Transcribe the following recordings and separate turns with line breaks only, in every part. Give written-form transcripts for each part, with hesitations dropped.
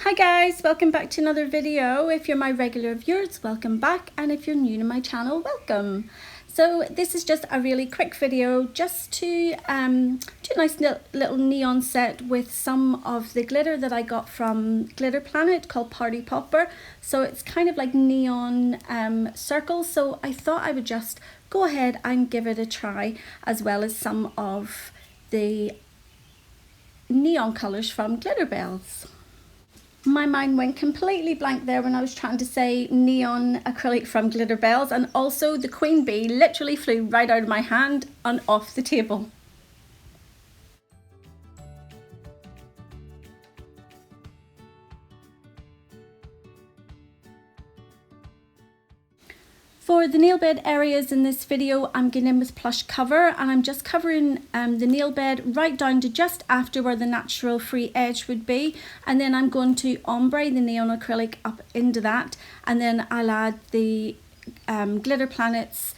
Hi guys, welcome back to another video. If you're my regular viewers, welcome back, and if you're new to my channel, welcome. So this is just a really quick video just to do a nice little neon set with some of the glitter that I got from Glitter Planet called Party Popper. So it's kind of like neon circles, so I thought I would just go ahead and give it a try, as well as some of the neon colours from Glitterbels. My mind went completely blank there when I was trying to say neon acrylic from Glitterbels, and also the queen bee literally flew right out of my hand and off the table. For the nail bed areas in this video, I'm going in with plush cover, and I'm just covering the nail bed right down to just after where the natural free edge would be, and then I'm going to ombre the neon acrylic up into that, and then I'll add the Glitter Planet's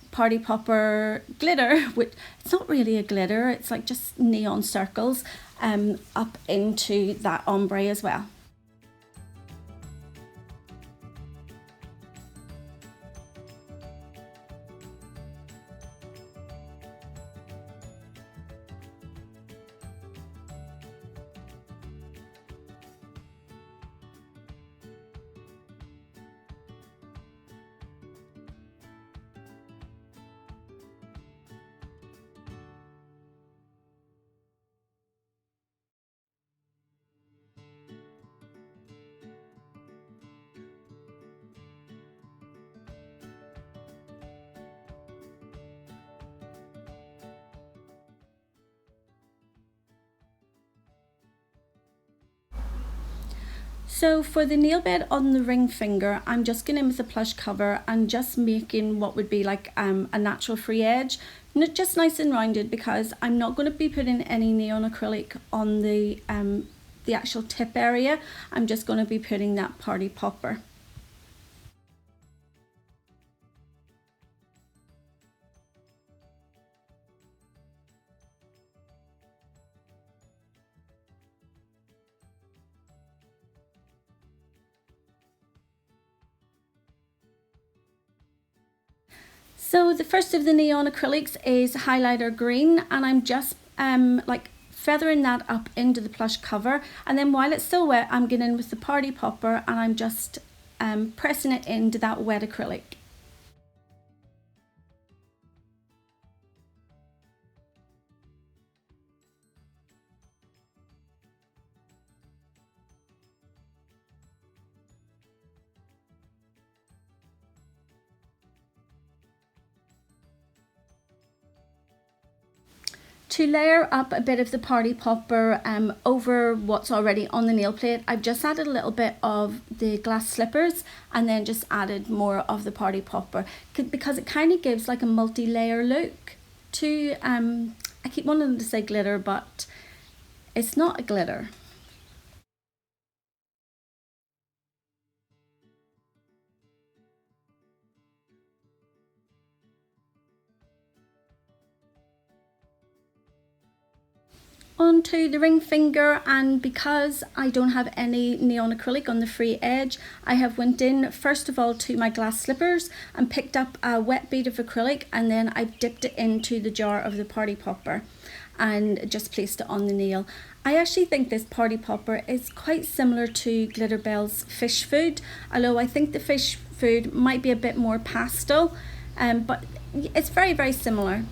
Party Popper glitter, which it's not really a glitter, it's like just neon circles, up into that ombre as well. So for the nail bed on the ring finger, I'm just going in with the plush cover and just making what would be like a natural free edge, just nice and rounded, because I'm not going to be putting any neon acrylic on the actual tip area. I'm just going to be putting that Party Popper. So the first of the neon acrylics is highlighter green, and I'm just like feathering that up into the plush cover, and then while it's still wet, I'm getting in with the Party Popper and I'm just pressing it into that wet acrylic. To layer up a bit of the Party Popper over what's already on the nail plate, I've just added a little bit of the glass slippers and then just added more of the Party Popper, because it kind of gives like a multi-layer look to, I keep wanting to say glitter, but it's not a glitter. Onto the ring finger, and because I don't have any neon acrylic on the free edge, I have went in first of all to my glass slippers and picked up a wet bead of acrylic, and then I've dipped it into the jar of the Party Popper and just placed it on the nail. I actually think this Party Popper is quite similar to Glitterbels Fish Food, although I think the Fish Food might be a bit more pastel, but it's very, very similar.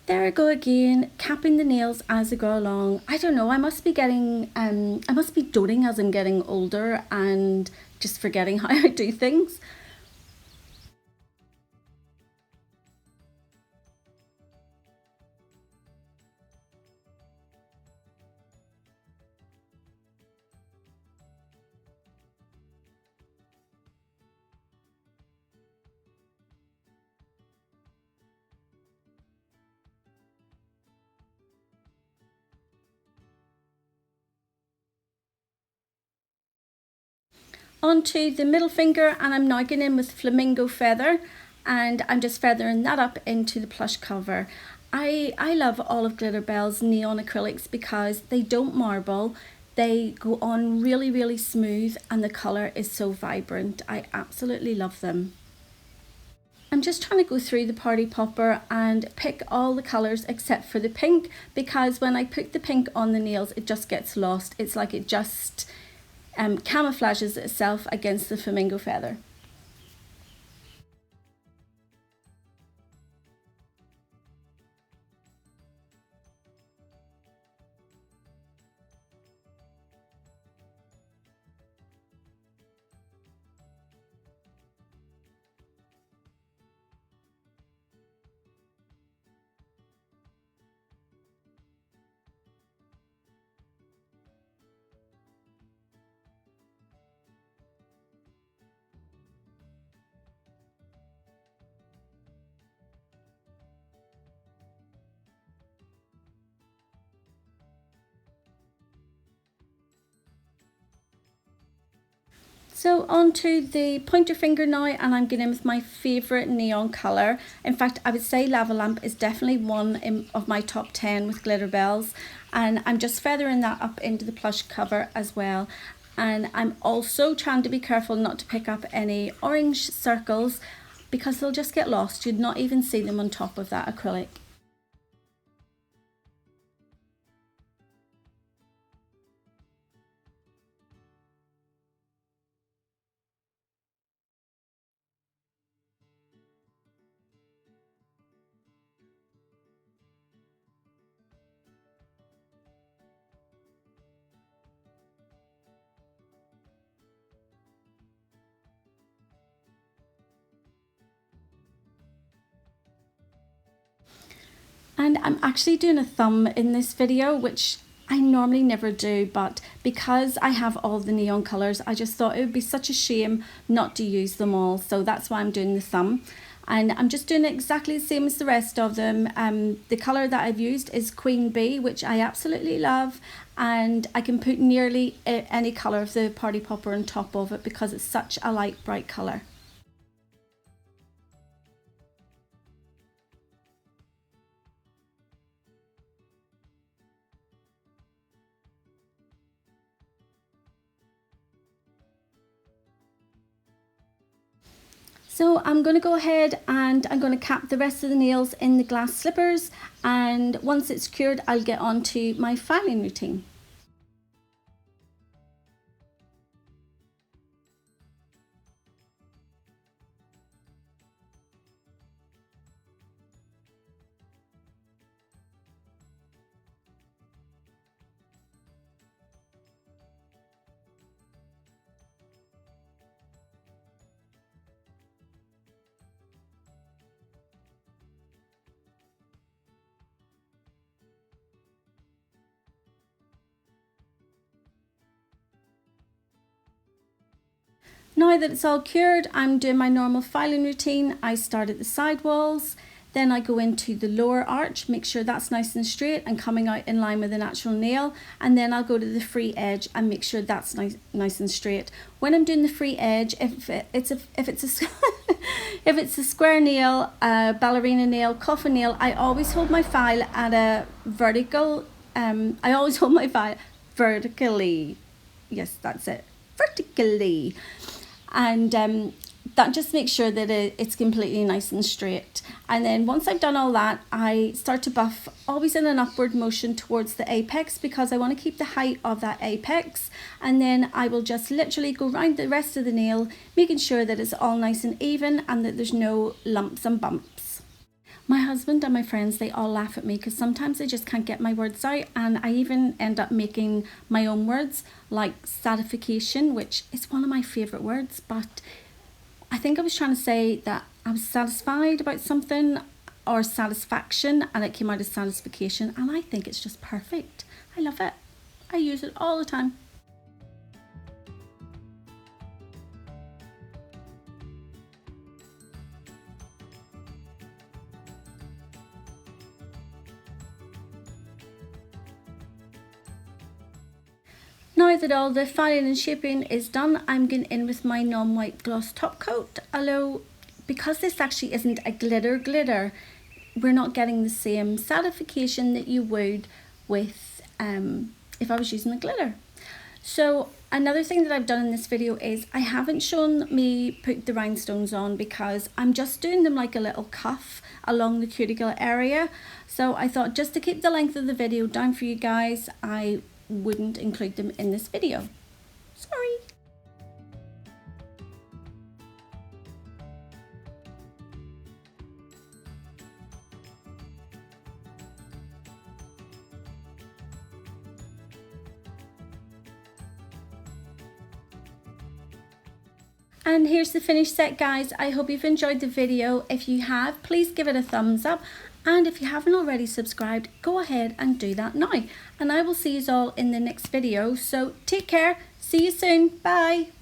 There I go again, capping the nails as I go along. I don't know, I must be getting, I must be doting as I'm getting older and just forgetting how I do things. onto the middle finger, and I'm now going in with Flamingo Feather, and I'm just feathering that up into the plush cover. I love all of Glitterbels neon acrylics because they don't marble, they go on really, really smooth, and the colour is so vibrant. I absolutely love them. I'm just trying to go through the party popper and pick all the colours except for the pink, because when I put the pink on the nails it just gets lost. It's like it just camouflages itself against the flamingo feather. So onto the pointer finger now, and I'm going in with my favourite neon colour. In fact, I would say Lava Lamp is definitely one of my top 10 with Glitterbels, and I'm just feathering that up into the plush cover as well. And I'm also trying to be careful not to pick up any orange circles because they'll just get lost. You'd not even see them on top of that acrylic. And I'm actually doing a thumb in this video, which I normally never do, but because I have all the neon colours, I just thought it would be such a shame not to use them all. So that's why I'm doing the thumb. And I'm just doing it exactly the same as the rest of them. The colour that I've used is Queen Bee, which I absolutely love. And I can put nearly any colour of the party popper on top of it because it's such a light, bright colour. So I'm going to go ahead and I'm going to cap the rest of the nails in the glass slippers, and once it's cured I'll get on to my filing routine. Now that it's all cured, I'm doing my normal filing routine. I start at the side walls, then I go into the lower arch, make sure that's nice and straight and coming out in line with the natural nail, and then I'll go to the free edge and make sure that's nice and straight. When I'm doing the free edge, if it's a if it's a square nail, a ballerina nail, coffin nail, I always hold my file at a vertical. I always hold my file vertically. Yes, that's it, vertically. And that just makes sure that it's completely nice and straight. And then once I've done all that, I start to buff, always in an upward motion towards the apex, because I want to keep the height of that apex. And then I will just literally go around the rest of the nail, making sure that it's all nice and even and that there's no lumps and bumps. My husband and my friends, they all laugh at me because sometimes I just can't get my words out, and I even end up making my own words, like satisfaction, which is one of my favourite words, but I think I was trying to say that I was satisfied about something, or satisfaction, and it came out as satisfaction, and I think it's just perfect. I love it. I use it all the time. Now that all the filing and shaping is done, I'm going in with my non-white gloss top coat. Although, because this actually isn't a glitter, we're not getting the same satisfaction that you would with if I was using the glitter. So another thing that I've done in this video is I haven't shown me put the rhinestones on because I'm just doing them like a little cuff along the cuticle area. So I thought, just to keep the length of the video down for you guys, I wouldn't include them in this video. Sorry. And here's the finished set, guys. I hope you've enjoyed the video. If you have, please give it a thumbs up. And if you haven't already subscribed, go ahead and do that now. And I will see you all in the next video. So take care. See you soon. Bye.